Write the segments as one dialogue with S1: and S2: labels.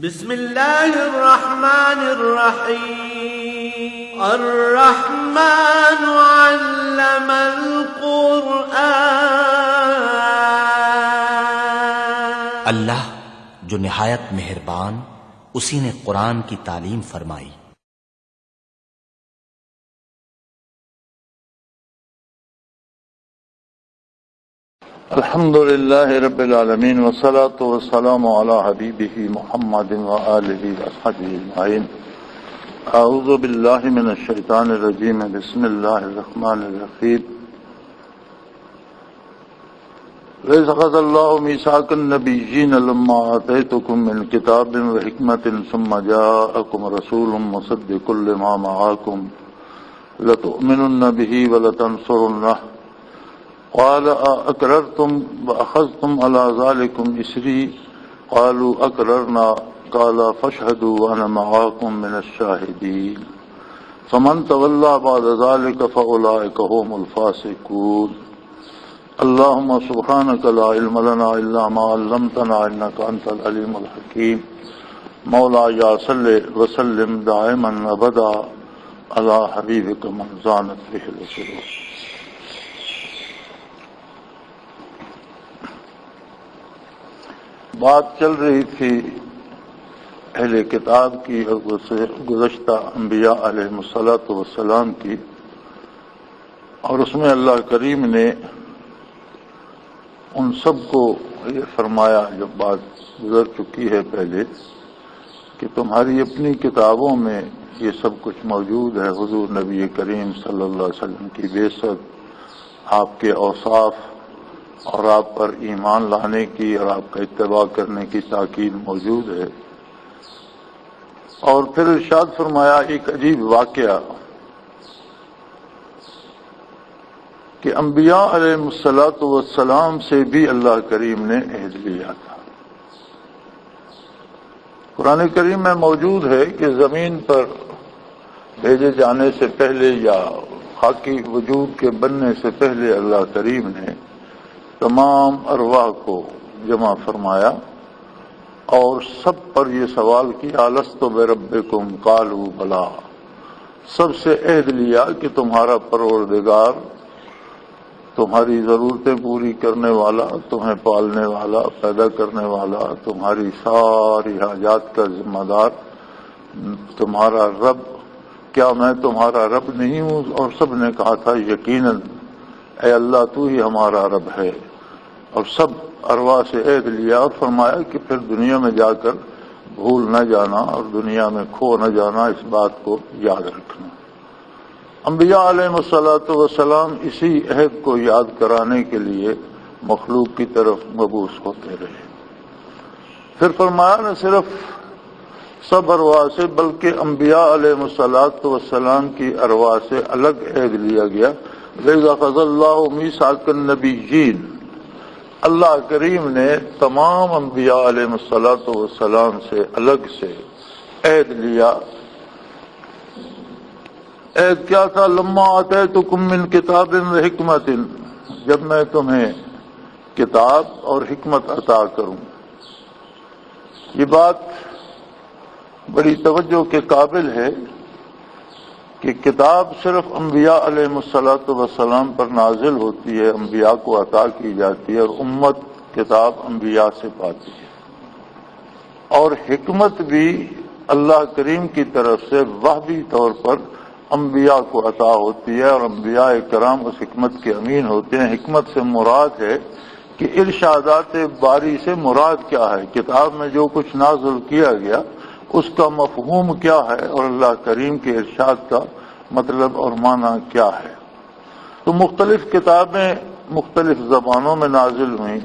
S1: بسم اللہ الرحمن الرحیم الرحمن علم القرآن۔
S2: اللہ جو نہایت مہربان، اسی نے قرآن کی تعلیم فرمائی۔
S3: الحمد للہ رب العالمین والصلاة والسلام علی حبیبہ محمد وآلہ وصحبہ اجمعین۔ اعوذ باللہ من الشیطان الرجیم، بسم اللہ الرحمن الرحیم۔ وَإِذْ أَخَذَ اللَّهُ مِيثَاقَ النَّبِيِّينَ لَمَّا آتَيْتُكُم مِّن كِتَابٍ وَحِكْمَةٍ ثُمَّ جَاءَكُمْ رَسُولٌ مُّصَدِّقٌ لِّمَا مَعَكُمْ لَتُؤْمِنُنَّ بِهِ وَلَتَنصُرُنَّهُ قال أَأَقْرَرْتُمْ وَأَخَذْتُمْ عَلَى ذَلِكُمْ إِصْرِي قالوا أَقْرَرْنَا قال فاشهدوا وأنا معكم من الشاهدين فمن تولى بعد ذلك فأولئك هم الفاسقون۔ اللهم سبحانك لا علم لنا إلا ما علمتنا إنك أنت العليم الحكيم۔ مولاي صل وسلم دائما أبدا على حبيبك من زانت به القلوب۔ بات چل رہی تھی اہل کتاب کی اور گزشتہ انبیاء علیہ الصلاۃ والسلام کی، اور اس میں اللہ کریم نے ان سب کو یہ فرمایا، جو بات گزر چکی ہے پہلے، کہ تمہاری اپنی کتابوں میں یہ سب کچھ موجود ہے۔ حضور نبی کریم صلی اللہ علیہ وسلم کی بعثت، آپ کے اوصاف اور آپ پر ایمان لانے کی اور آپ کا اتباع کرنے کی تاکید موجود ہے۔ اور پھر ارشاد فرمایا ایک عجیب واقعہ کہ انبیاء علیہ الصلاۃ والسلام سے بھی اللہ کریم نے عہد لیا تھا۔ قرآن کریم میں موجود ہے کہ زمین پر بھیجے جانے سے پہلے یا خاکی وجود کے بننے سے پہلے اللہ کریم نے تمام ارواح کو جمع فرمایا اور سب پر یہ سوال کیا، الست بربکم قالوا بلا۔ سب سے عہد لیا کہ تمہارا پروردگار تمہاری ضرورتیں پوری کرنے والا، تمہیں پالنے والا، پیدا کرنے والا، تمہاری ساری حاجات کا ذمہ دار، تمہارا رب، کیا میں تمہارا رب نہیں ہوں؟ اور سب نے کہا تھا یقیناً اے اللہ تو ہی ہمارا رب ہے۔ اور سب ارواح سے عہد لیا اور فرمایا کہ پھر دنیا میں جا کر بھول نہ جانا اور دنیا میں کھو نہ جانا، اس بات کو یاد رکھنا۔ انبیاء علیہ الصلاۃ والسلام اسی عہد کو یاد کرانے کے لیے مخلوق کی طرف مبعوث ہوتے رہے۔ پھر فرمایا نہ صرف سب ارواح سے بلکہ انبیاء علیہ الصلاۃ والسلام کی ارواح سے الگ عہد لیا گیا۔ وَإِذْ أَخَذَ اللَّهُ مِيثَاقَ النَّبِيِّينَ، اللہ کریم نے تمام انبیاء علیہ الصلاۃ والسلام سے الگ سے عہد لیا۔ عہد کیا تھا؟ لما آتیتکم من کتاب وحکمت، جب میں تمہیں کتاب اور حکمت عطا کروں۔ یہ بات بڑی توجہ کے قابل ہے کہ کتاب صرف انبیاء علیہ الصلاۃ والسلام پر نازل ہوتی ہے، انبیاء کو عطا کی جاتی ہے، اور امت کتاب انبیاء سے پاتی ہے۔ اور حکمت بھی اللہ کریم کی طرف سے وحی طور پر انبیاء کو عطا ہوتی ہے، اور انبیاء کرام اس حکمت کے امین ہوتے ہیں۔ حکمت سے مراد ہے کہ ارشادات باری سے مراد کیا ہے، کتاب میں جو کچھ نازل کیا گیا اس کا مفہوم کیا ہے، اور اللہ کریم کے ارشاد کا مطلب اور معنی کیا ہے۔ تو مختلف کتابیں مختلف زبانوں میں نازل ہوئیں۔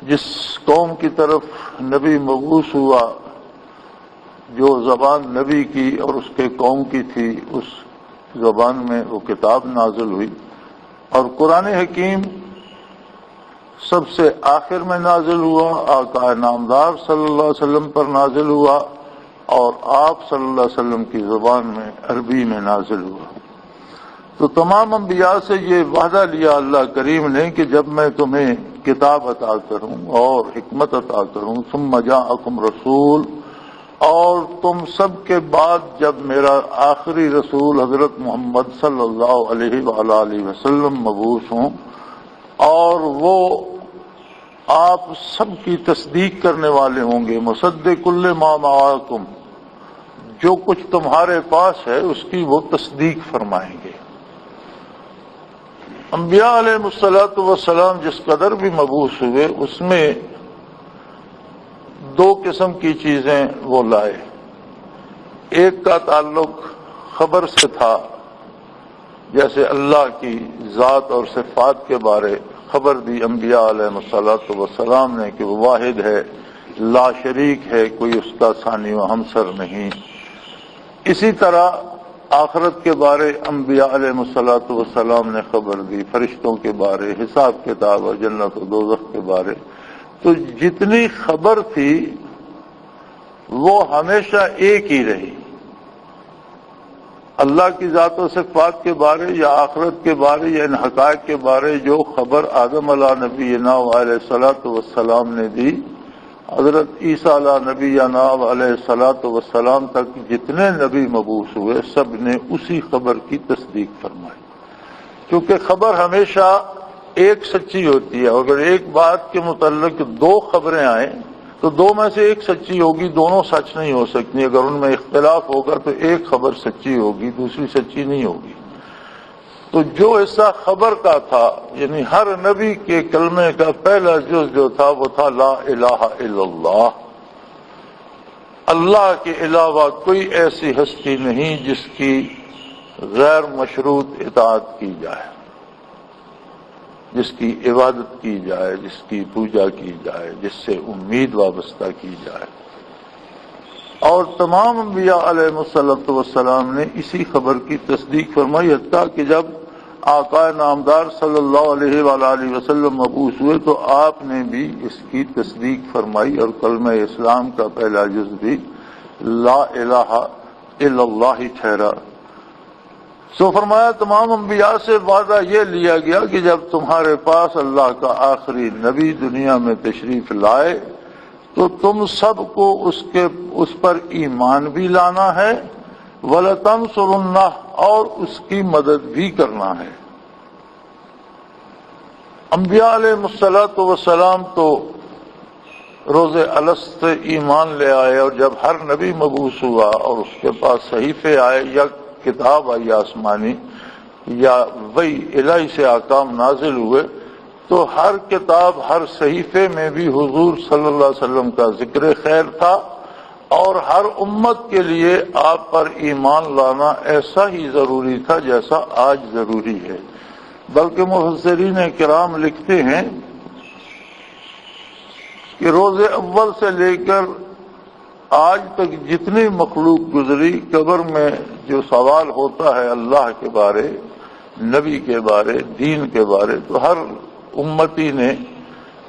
S3: جس قوم کی طرف نبی مبعوث ہوا، جو زبان نبی کی اور اس کے قوم کی تھی، اس زبان میں وہ کتاب نازل ہوئی۔ اور قرآن حکیم سب سے آخر میں نازل ہوا، آقا نامدار صلی اللہ علیہ وسلم پر نازل ہوا، اور آپ صلی اللہ علیہ وسلم کی زبان میں عربی میں نازل ہوا۔ تو تمام انبیاء سے یہ وعدہ لیا اللہ کریم نے کہ جب میں تمہیں کتاب عطا کروں اور حکمت عطا کروں، ثم جاءکم رسول، اور تم سب کے بعد جب میرا آخری رسول حضرت محمد صلی اللہ علیہ وآلہ وسلم مبعوث ہوں اور وہ آپ سب کی تصدیق کرنے والے ہوں گے، مصدق کل ما معاکم، جو کچھ تمہارے پاس ہے اس کی وہ تصدیق فرمائیں گے۔ انبیاء علیہ الصلوۃ والسلام جس قدر بھی مبعوث ہوئے اس میں دو قسم کی چیزیں وہ لائے۔ ایک کا تعلق خبر سے تھا، جیسے اللہ کی ذات اور صفات کے بارے خبر دی انبیاء علیہ الصلوۃ والسلام نے کہ وہ واحد ہے، لا شریک ہے، کوئی اس کا ثانی و ہمسر نہیں۔ اسی طرح آخرت کے بارے انبیاء علیہ الصلوۃ والسلام نے خبر دی، فرشتوں کے بارے، حساب کتاب اور جنت و دوزخ کے بارے۔ تو جتنی خبر تھی وہ ہمیشہ ایک ہی رہی، اللہ کی ذات و صفات کے بارے یا آخرت کے بارے یا ان حقائق کے بارے جو خبر آدم علیہ نبینا علیہ الصلوۃ والسلام نے دی، حضرت عیسیٰ علیہ نبینا علیہ الصلوۃ والسلام تک جتنے نبی مبعوث ہوئے سب نے اسی خبر کی تصدیق فرمائی، کیونکہ خبر ہمیشہ ایک سچی ہوتی ہے۔ اگر ایک بات کے متعلق دو خبریں آئیں تو دو میں سے ایک سچی ہوگی، دونوں سچ نہیں ہو سکتی۔ اگر ان میں اختلاف ہوگا تو ایک خبر سچی ہوگی، دوسری سچی نہیں ہوگی۔ تو جو حصہ خبر کا تھا، یعنی ہر نبی کے کلمے کا پہلا جز جو تھا وہ تھا لا الہ الا اللہ، اللہ کے علاوہ کوئی ایسی ہستی نہیں جس کی غیر مشروط اطاعت کی جائے، جس کی عبادت کی جائے، جس کی پوجا کی جائے، جس سے امید وابستہ کی جائے۔ اور تمام انبیاء علیہ الصلوۃ والسلام نے اسی خبر کی تصدیق فرمائی، حتیٰ کہ جب آقا نامدار صلی اللہ علیہ وآلہ وسلم مبعوث ہوئے تو آپ نے بھی اس کی تصدیق فرمائی اور کلمہ اسلام کا پہلا جز بھی لا الہ الا اللہ ٹھہرا۔ سو فرمایا تمام انبیاء سے وعدہ یہ لیا گیا کہ جب تمہارے پاس اللہ کا آخری نبی دنیا میں تشریف لائے تو تم سب کو اس پر ایمان بھی لانا ہے، وَلَتَنْصُرُنَّهُ، اور اس کی مدد بھی کرنا ہے۔ انبیاء علیہ الصلوۃ والسلام تو روز الست سے ایمان لے آئے، اور جب ہر نبی مبعوث ہوا اور اس کے پاس صحیفے آئے یا کتاب آئی آسمانی یا وحی الہی سے احکام نازل ہوئے، تو ہر کتاب ہر صحیفے میں بھی حضور صلی اللہ علیہ وسلم کا ذکر خیر تھا، اور ہر امت کے لیے آپ پر ایمان لانا ایسا ہی ضروری تھا جیسا آج ضروری ہے۔ بلکہ مفسرین کرام لکھتے ہیں کہ روز اول سے لے کر آج تک جتنی مخلوق گزری، قبر میں جو سوال ہوتا ہے اللہ کے بارے، نبی کے بارے، دین کے بارے، تو ہر امتی نے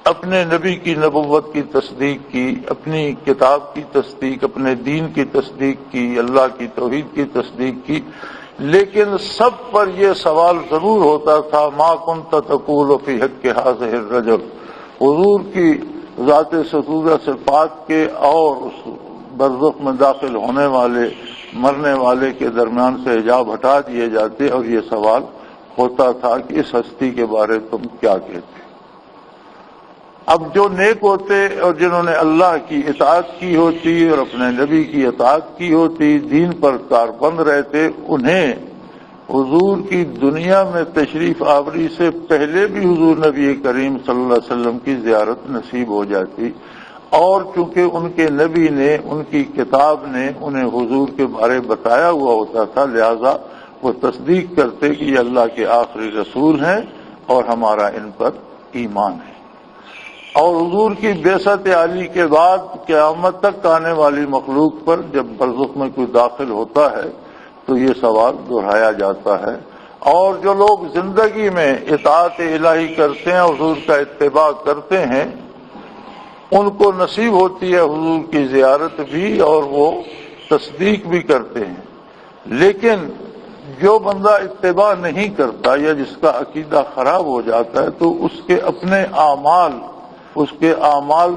S3: اپنے نبی کی نبوت کی تصدیق کی، اپنی کتاب کی تصدیق، اپنے دین کی تصدیق کی، اللہ کی توحید کی تصدیق کی، لیکن سب پر یہ سوال ضرور ہوتا تھا ما کنت تقول فی حق ھذہ الرجل، حضور کی ذات ستورہ صفات کے اور اس برزخ میں داخل ہونے والے مرنے والے کے درمیان سے حجاب ہٹا دیے جاتے، اور یہ سوال ہوتا تھا کہ اس ہستی کے بارے تم کیا کہتے۔ اب جو نیک ہوتے اور جنہوں نے اللہ کی اطاعت کی ہوتی اور اپنے نبی کی اطاعت کی ہوتی، دین پر کاربند رہتے، انہیں حضور کی دنیا میں تشریف آوری سے پہلے بھی حضور نبی کریم صلی اللہ علیہ وسلم کی زیارت نصیب ہو جاتی، اور چونکہ ان کے نبی نے، ان کی کتاب نے انہیں حضور کے بارے بتایا ہوا ہوتا تھا، لہذا وہ تصدیق کرتے کہ یہ اللہ کے آخری رسول ہیں اور ہمارا ان پر ایمان ہے۔ اور حضور کی بعثت عالی کے بعد قیامت تک آنے والی مخلوق پر جب برزخ میں کوئی داخل ہوتا ہے تو یہ سوال دہرایا جاتا ہے، اور جو لوگ زندگی میں اطاعت الہی کرتے ہیں، حضور کا اتباع کرتے ہیں، ان کو نصیب ہوتی ہے حضور کی زیارت بھی اور وہ تصدیق بھی کرتے ہیں۔ لیکن جو بندہ اتباع نہیں کرتا یا جس کا عقیدہ خراب ہو جاتا ہے تو اس کے اپنے اعمال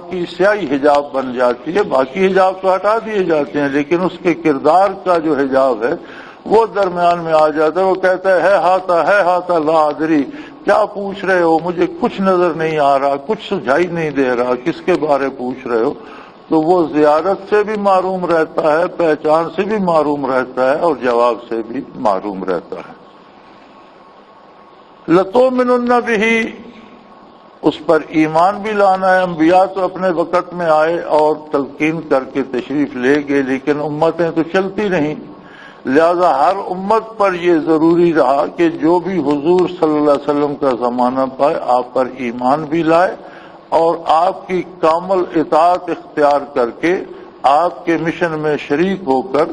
S3: کی سیاہی حجاب بن جاتی ہے. باقی حجاب تو ہٹا دیے جاتے ہیں لیکن اس کے کردار کا جو حجاب ہے وہ درمیان میں آ جاتا ہے. وہ کہتا ہے ہاتا لا ادری، کیا پوچھ رہے ہو، مجھے کچھ نظر نہیں آ رہا، کچھ سجھائی نہیں دے رہا، کس کے بارے پوچھ رہے ہو. تو وہ زیارت سے بھی محروم رہتا ہے، پہچان سے بھی محروم رہتا ہے اور جواب سے بھی محروم رہتا ہے. لَتُؤْمِنُنَّ بِهِ، اس پر ایمان بھی لانا ہے. انبیاء تو اپنے وقت میں آئے اور تلقین کر کے تشریف لے گئے لیکن امتیں تو چلتی رہیں، لہذا ہر امت پر یہ ضروری رہا کہ جو بھی حضور صلی اللہ علیہ وسلم کا زمانہ پائے آپ پر ایمان بھی لائے اور آپ کی کامل اطاعت اختیار کر کے آپ کے مشن میں شریک ہو کر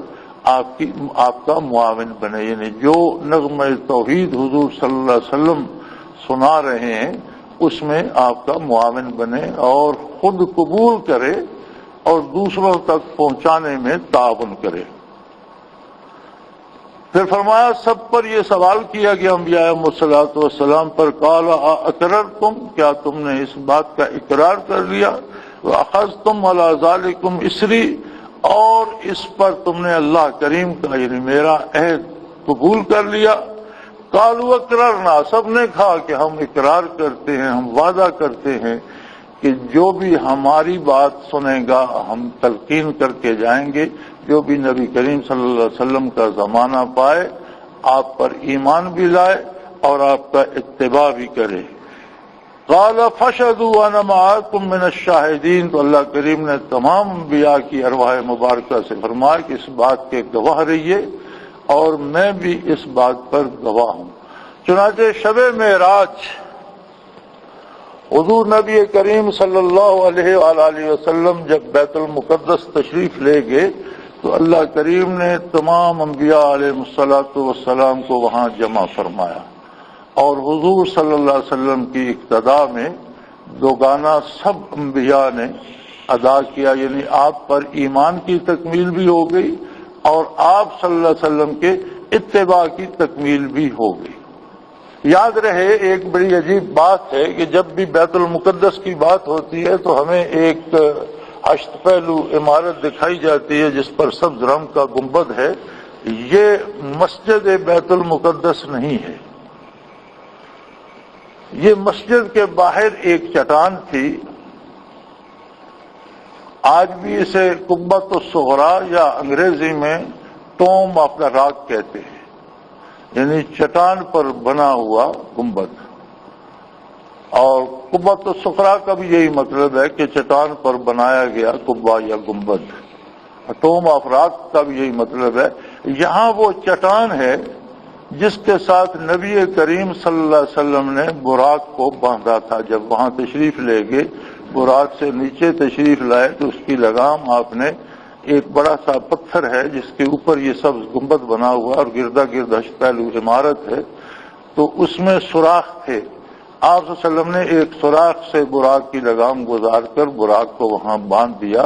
S3: آپ کا معاون بنے. یعنی جو نغمہ توحید حضور صلی اللہ علیہ وسلم سنا رہے ہیں اس میں آپ کا معاون بنے اور خود قبول کرے اور دوسروں تک پہنچانے میں تعاون کرے. پھر فرمایا سب پر یہ سوال کیا گیا انبیاء علیہم الصلوۃ والسلام پر، قال اقررتم، کیا تم نے اس بات کا اقرار کر لیا، واخذتم علی ذالکم اسری، اور اس پر تم نے اللہ کریم کا یعنی میرا عہد قبول کر لیا. قالوا اقررنا، سب نے کہا کہ ہم اقرار کرتے ہیں، ہم وعدہ کرتے ہیں کہ جو بھی ہماری بات سنے گا ہم تلقین کر کے جائیں گے. جو بھی نبی کریم صلی اللہ علیہ وسلم کا زمانہ پائے آپ پر ایمان بھی لائے اور آپ کا اتباع بھی کرے. قال فاشهدوا وانا معكم من الشاهدين، تو اللہ کریم نے تمام انبیاء کی ارواح مبارکہ سے فرمایا کہ اس بات کے گواہ رہیے اور میں بھی اس بات پر گواہ ہوں. چنانچہ شب معراج حضور نبی کریم صلی اللہ علیہ وآلہ وسلم جب بیت المقدس تشریف لے گئے تو اللہ کریم نے تمام انبیاء علیہ الصلوۃ والسلام کو وہاں جمع فرمایا اور حضور صلی اللہ علیہ وسلم کی اقتداء میں دو گانا سب انبیاء نے ادا کیا. یعنی آپ پر ایمان کی تکمیل بھی ہو گئی اور آپ صلی اللہ علیہ وسلم کے اتباع کی تکمیل بھی ہو گئی. یاد رہے ایک بڑی عجیب بات ہے کہ جب بھی بیت المقدس کی بات ہوتی ہے تو ہمیں ایک 8 پہلو عمارت دکھائی جاتی ہے جس پر سبز رنگ کا گنبد ہے. یہ مسجد بیت المقدس نہیں ہے، یہ مسجد کے باہر ایک چٹان تھی. آج بھی اسے قبۃ الصغریٰ یا انگریزی میں ٹوم آف دا راک کہتے ہیں، یعنی چٹان پر بنا ہوا گنبد. اور قبۃ الصغریٰ کا بھی یہی مطلب ہے کہ چٹان پر بنایا گیا قبہ یا گنبد. ٹوم آف راک کا بھی یہی مطلب ہے. یہاں وہ چٹان ہے جس کے ساتھ نبی کریم صلی اللہ علیہ وسلم نے براق کو باندھا تھا. جب وہاں تشریف لے گئے براق سے نیچے تشریف لائے تو اس کی لگام آپ نے ایک بڑا سا پتھر ہے جس کے اوپر یہ سبز گنبد بنا ہوا اور گردا گرد 8 پہلو عمارت ہے، تو اس میں سوراخ تھے. آپ صلی اللہ علیہ وسلم نے ایک سوراخ سے براق کی لگام گزار کر براق کو وہاں باندھ دیا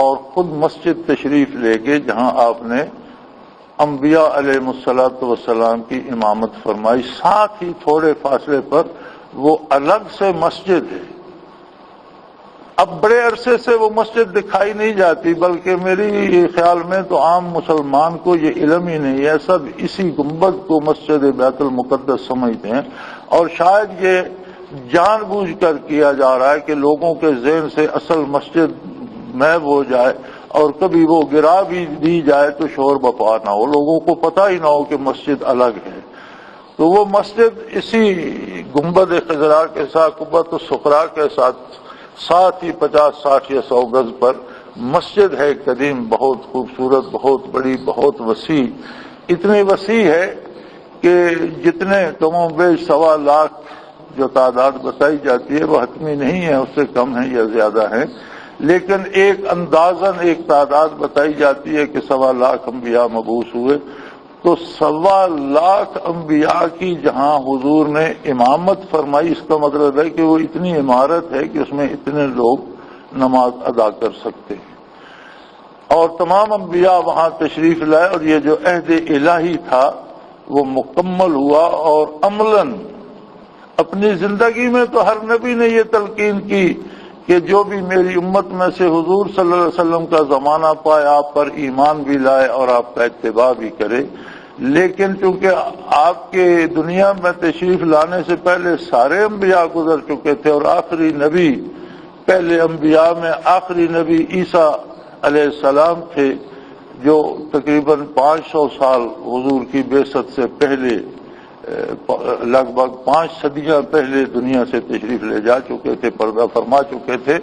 S3: اور خود مسجد تشریف لے گئے جہاں آپ نے انبیاء علیہ الصلوۃ والسلام کی امامت فرمائی. ساتھ ہی تھوڑے فاصلے پر وہ الگ سے مسجد ہے. اب بڑے عرصے سے وہ مسجد دکھائی نہیں جاتی، بلکہ میری خیال میں تو عام مسلمان کو یہ علم ہی نہیں ہے. سب اسی گنبد کو مسجد بیت المقدس سمجھتے ہیں اور شاید یہ جان بوجھ کر کیا جا رہا ہے کہ لوگوں کے ذہن سے اصل مسجد محو ہو جائے اور کبھی وہ گرا بھی دی جائے تو شور بپا نہ ہو، لوگوں کو پتہ ہی نہ ہو کہ مسجد الگ ہے. تو وہ مسجد اسی گنبد خضراء کے ساتھ قبۃ الصغریٰ کے ساتھ ہی 50 60 یا 100 گز پر مسجد ہے قدیم، بہت خوبصورت، بہت بڑی، بہت وسیع. اتنی وسیع ہے کہ جتنے کم و بیش 1.25 لاکھ جو تعداد بتائی جاتی ہے وہ حتمی نہیں ہے، اس سے کم ہے یا زیادہ ہے، لیکن ایک اندازاً ایک تعداد بتائی جاتی ہے کہ 1.25 لاکھ انبیاء مبعوث ہوئے. تو 1.25 لاکھ انبیاء کی جہاں حضور نے امامت فرمائی، اس کا مطلب ہے کہ وہ اتنی عمارت ہے کہ اس میں اتنے لوگ نماز ادا کر سکتے ہیں. اور تمام انبیاء وہاں تشریف لائے اور یہ جو عہد الہی تھا وہ مکمل ہوا، اور عملاً اپنی زندگی میں تو ہر نبی نے یہ تلقین کی کہ جو بھی میری امت میں سے حضور صلی اللہ علیہ وسلم کا زمانہ پائے آپ پر ایمان بھی لائے اور آپ کا اتباع بھی کرے، لیکن چونکہ آپ کے دنیا میں تشریف لانے سے پہلے سارے انبیاء گزر چکے تھے، اور آخری نبی پہلے انبیاء میں آخری نبی عیسیٰ علیہ السلام تھے، جو تقریباً 500 سال حضور کی بعثت سے پہلے، لگ بھگ 5 صدیاں پہلے دنیا سے تشریف لے جا چکے تھے، پردہ فرما چکے تھے۔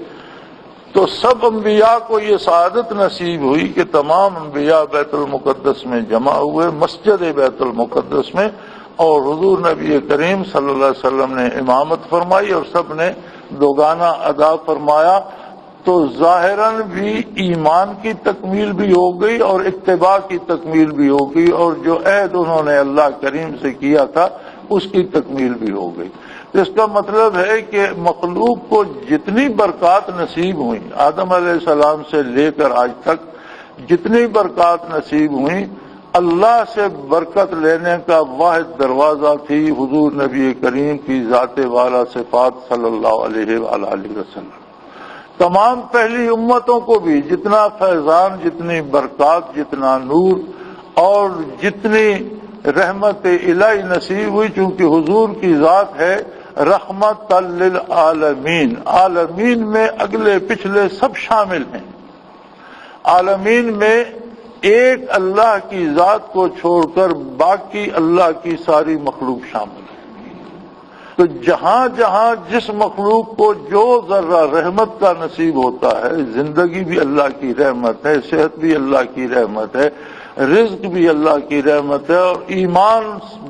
S3: تو سب انبیاء کو یہ سعادت نصیب ہوئی کہ تمام انبیاء بیت المقدس میں جمع ہوئے، مسجد بیت المقدس میں، اور حضور نبی کریم صلی اللہ علیہ وسلم نے امامت فرمائی اور سب نے دوگانہ ادا فرمایا۔ تو ظاہراً بھی ایمان کی تکمیل بھی ہو گئی اور اتباع کی تکمیل بھی ہو گئی، اور جو عہد انہوں نے اللہ کریم سے کیا تھا اس کی تکمیل بھی ہو گئی۔ اس کا مطلب ہے کہ مخلوق کو جتنی برکات نصیب ہوئی، آدم علیہ السلام سے لے کر آج تک جتنی برکات نصیب ہوئی، اللہ سے برکت لینے کا واحد دروازہ تھی حضور نبی کریم کی ذات والا صفات صلی اللہ علیہ وآلہ وسلم۔ تمام پہلی امتوں کو بھی جتنا فیضان، جتنی برکات، جتنا نور اور جتنی رحمت الہی نصیب ہوئی، چونکہ حضور کی ذات ہے رحمت للعالمین، عالمین میں اگلے پچھلے سب شامل ہیں۔ عالمین میں ایک اللہ کی ذات کو چھوڑ کر باقی اللہ کی ساری مخلوق شامل ہے۔ تو جہاں جہاں جس مخلوق کو جو ذرہ رحمت کا نصیب ہوتا ہے، زندگی بھی اللہ کی رحمت ہے، صحت بھی اللہ کی رحمت ہے، رزق بھی اللہ کی رحمت ہے، اور ایمان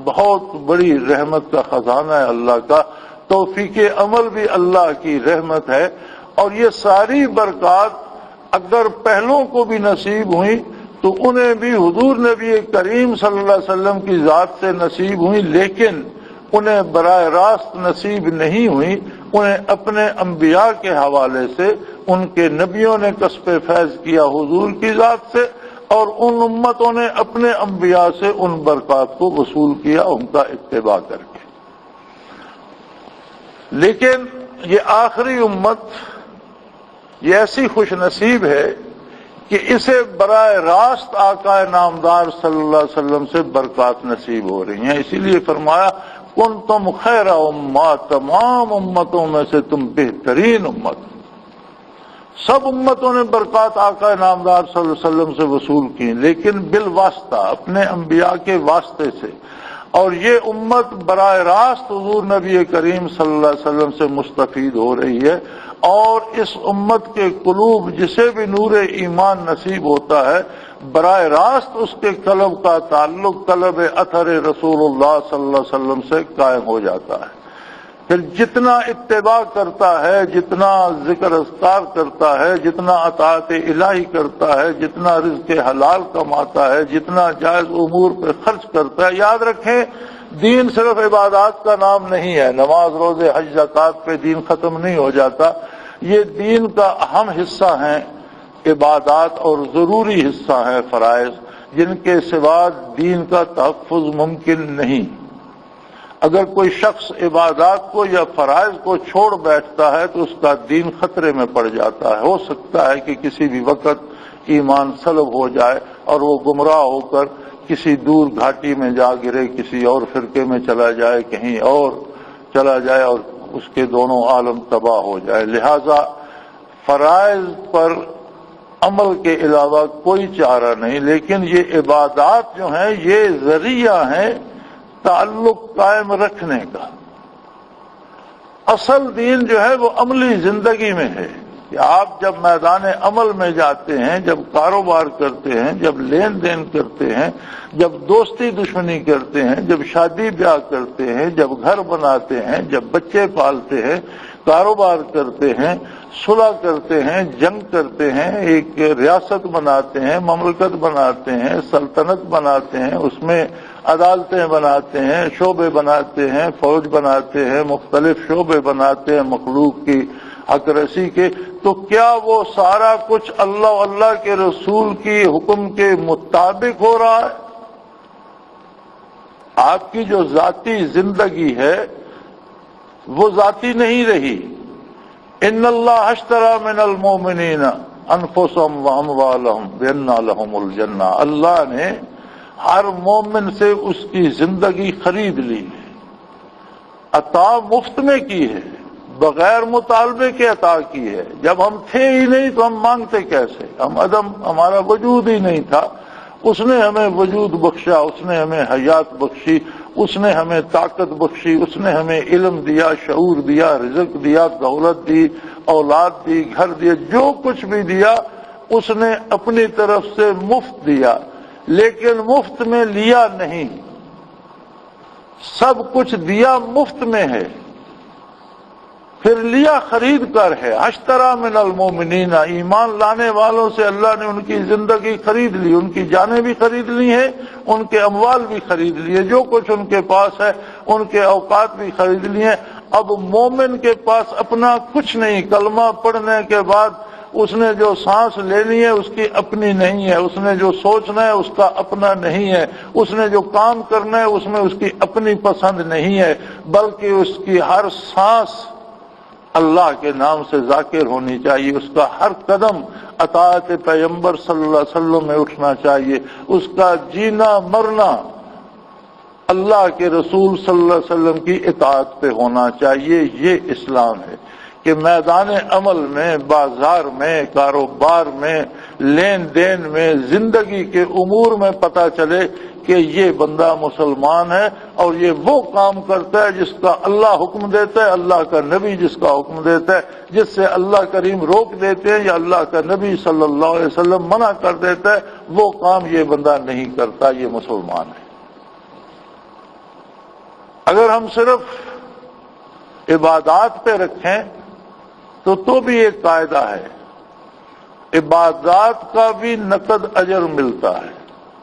S3: بہت بڑی رحمت کا خزانہ ہے اللہ کا، توفیق عمل بھی اللہ کی رحمت ہے۔ اور یہ ساری برکات اگر پہلوں کو بھی نصیب ہوئی تو انہیں بھی حضور نبی کریم صلی اللہ علیہ وسلم کی ذات سے نصیب ہوئی، لیکن انہیں براہ راست نصیب نہیں ہوئی، انہیں اپنے انبیاء کے حوالے سے ان کے نبیوں نے کسب فیض کیا حضور کی ذات سے، اور ان امتوں نے اپنے انبیاء سے ان برکات کو وصول کیا ان کا اتباع کر کے۔ لیکن یہ آخری امت یہ ایسی خوش نصیب ہے کہ اسے براہ راست آقا نامدار صلی اللہ علیہ وسلم سے برکات نصیب ہو رہی ہیں۔ اسی لیے فرمایا کنتم خیر امہ، تمام امتوں میں سے تم بہترین امت۔ سب امتوں نے برکات آقا نامدار صلی اللہ علیہ وسلم سے وصول کی، لیکن بالواسطہ اپنے انبیاء کے واسطے سے، اور یہ امت براہ راست حضور نبی کریم صلی اللہ علیہ وسلم سے مستفید ہو رہی ہے۔ اور اس امت کے قلوب جسے بھی نور ایمان نصیب ہوتا ہے، براہ راست اس کے قلب کا تعلق قلب اثر رسول اللہ صلی اللہ علیہ وسلم سے قائم ہو جاتا ہے۔ پھر جتنا اتباع کرتا ہے، جتنا ذکر اذکار کرتا ہے، جتنا اطاعت الہی کرتا ہے، جتنا رزق حلال کماتا ہے، جتنا جائز امور پہ خرچ کرتا ہے، یاد رکھیں دین صرف عبادات کا نام نہیں ہے، نماز روزے حج زکوٰۃ پہ دین ختم نہیں ہو جاتا، یہ دین کا اہم حصہ ہیں عبادات، اور ضروری حصہ ہیں فرائض، جن کے سوا دین کا تحفظ ممکن نہیں۔ اگر کوئی شخص عبادات کو یا فرائض کو چھوڑ بیٹھتا ہے تو اس کا دین خطرے میں پڑ جاتا ہے، ہو سکتا ہے کہ کسی بھی وقت ایمان سلب ہو جائے اور وہ گمراہ ہو کر کسی دور گھاٹی میں جا گرے، کسی اور فرقے میں چلا جائے، کہیں اور چلا جائے، اور اس کے دونوں عالم تباہ ہو جائے۔ لہذا فرائض پر عمل کے علاوہ کوئی چارہ نہیں، لیکن یہ عبادات جو ہیں یہ ذریعہ ہیں تعلق قائم رکھنے کا۔ اصل دین جو ہے وہ عملی زندگی میں ہے کہ آپ جب میدان عمل میں جاتے ہیں، جب کاروبار کرتے ہیں، جب لین دین کرتے ہیں، جب دوستی دشمنی کرتے ہیں، جب شادی بیاہ کرتے ہیں، جب گھر بناتے ہیں، جب بچے پالتے ہیں، کاروبار کرتے ہیں، صلح کرتے ہیں، جنگ کرتے ہیں، ایک ریاست بناتے ہیں، مملکت بناتے ہیں، سلطنت بناتے ہیں، اس میں عدالتیں بناتے ہیں، شعبے بناتے ہیں، فوج بناتے ہیں، مختلف شعبے بناتے ہیں مخلوق کی حق رسی کے، تو کیا وہ سارا کچھ اللہ کے رسول کی حکم کے مطابق ہو رہا ہے؟ آپ کی جو ذاتی زندگی ہے وہ ذاتی نہیں رہی. ان اللہ اشتری من المؤمنین انفسهم واموالهم بان لهم الجنہ. اللہ نے ہر مومن سے اس کی زندگی خرید لی ہے، عطا مفت میں کی ہے، بغیر مطالبے کے عطا کی ہے. جب ہم تھے ہی نہیں تو ہم مانگتے کیسے؟ ہم عدم، ہمارا وجود ہی نہیں تھا. اس نے ہمیں وجود بخشا، اس نے ہمیں حیات بخشی، اس نے ہمیں طاقت بخشی، اس نے ہمیں علم دیا، شعور دیا، رزق دیا، دولت دی، اولاد دی، گھر دیا، جو کچھ بھی دیا اس نے اپنی طرف سے مفت دیا. لیکن مفت میں لیا نہیں، سب کچھ دیا مفت میں ہے، پھر لیا خرید کر ہے. اشتری من المؤمنین، ایمان لانے والوں سے اللہ نے ان کی زندگی خرید لی، ان کی جانیں بھی خرید لی ہیں، ان کے اموال بھی خرید لیے، جو کچھ ان کے پاس ہے ان کے اوقات بھی خرید لیے. اب مومن کے پاس اپنا کچھ نہیں. کلمہ پڑھنے کے بعد اس نے جو سانس لینی ہے اس کی اپنی نہیں ہے، اس نے جو سوچنا ہے اس کا اپنا نہیں ہے، اس نے جو کام کرنا ہے اس میں اس کی اپنی پسند نہیں ہے، بلکہ اس کی ہر سانس اللہ کے نام سے ذاکر ہونی چاہیے. اس کا ہر قدم اطاعت پیغمبر صلی اللہ علیہ وسلم میں اٹھنا چاہیے. اس کا جینا مرنا اللہ کے رسول صلی اللہ علیہ وسلم کی اطاعت پہ ہونا چاہیے. یہ اسلام ہے کہ میدان عمل میں، بازار میں، کاروبار میں، لین دین میں، زندگی کے امور میں پتہ چلے کہ یہ بندہ مسلمان ہے اور یہ وہ کام کرتا ہے جس کا اللہ حکم دیتا ہے، اللہ کا نبی جس کا حکم دیتا ہے، جس سے اللہ کریم روک دیتے ہیں یا اللہ کا نبی صلی اللہ علیہ وسلم منع کر دیتا ہے، وہ کام یہ بندہ نہیں کرتا، یہ مسلمان ہے. اگر ہم صرف عبادات پہ رکھیں تو بھی ایک قاعدہ ہے، عبادات کا بھی نقد اجر ملتا ہے.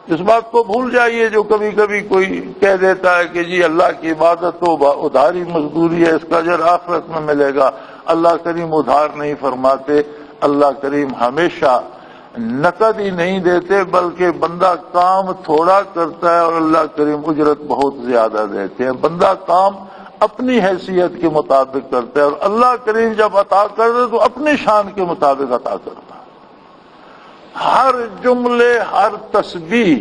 S3: اس بات کو بھول جائیے جو کبھی کبھی کوئی کہہ دیتا ہے کہ جی اللہ کی عبادت تو ادھاری مزدوری ہے، اس کا اجر آخرت میں ملے گا. اللہ کریم ادھار نہیں فرماتے، اللہ کریم ہمیشہ نقد ہی نہیں دیتے، بلکہ بندہ کام تھوڑا کرتا ہے اور اللہ کریم اجرت بہت زیادہ دیتے ہیں. بندہ کام اپنی حیثیت کے مطابق کرتا ہے اور اللہ کریم جب عطا کرتا تو اپنی شان کے مطابق عطا کرتا. ہر جملے، ہر تسبیح،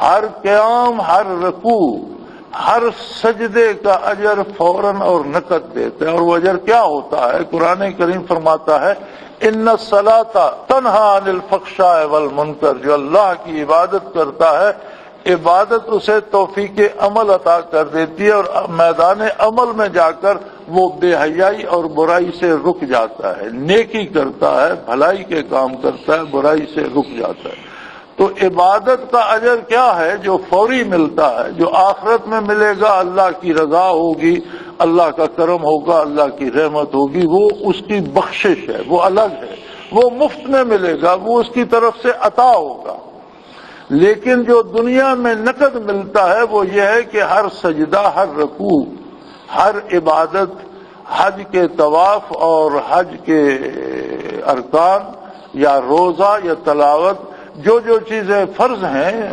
S3: ہر قیام، ہر رکوع، ہر سجدے کا اجر فوراً اور نقد دیتے ہیں. اور وہ اجر کیا ہوتا ہے؟ قرآن کریم فرماتا ہے ان الصلاۃ تنہی عن الفحشاء والمنکر. جو اللہ کی عبادت کرتا ہے عبادت اسے توفیق عمل عطا کر دیتی ہے اور میدان عمل میں جا کر وہ بے حیائی اور برائی سے رک جاتا ہے، نیکی کرتا ہے، بھلائی کے کام کرتا ہے، برائی سے رک جاتا ہے. تو عبادت کا اجر کیا ہے؟ جو فوری ملتا ہے، جو آخرت میں ملے گا، اللہ کی رضا ہوگی، اللہ کا کرم ہوگا، اللہ کی رحمت ہوگی، وہ اس کی بخشش ہے، وہ الگ ہے، وہ مفت میں ملے گا، وہ اس کی طرف سے عطا ہوگا. لیکن جو دنیا میں نقد ملتا ہے وہ یہ ہے کہ ہر سجدہ، ہر رکوع، ہر عبادت، حج کے طواف اور حج کے ارکان یا روزہ یا تلاوت، جو جو چیزیں فرض ہیں،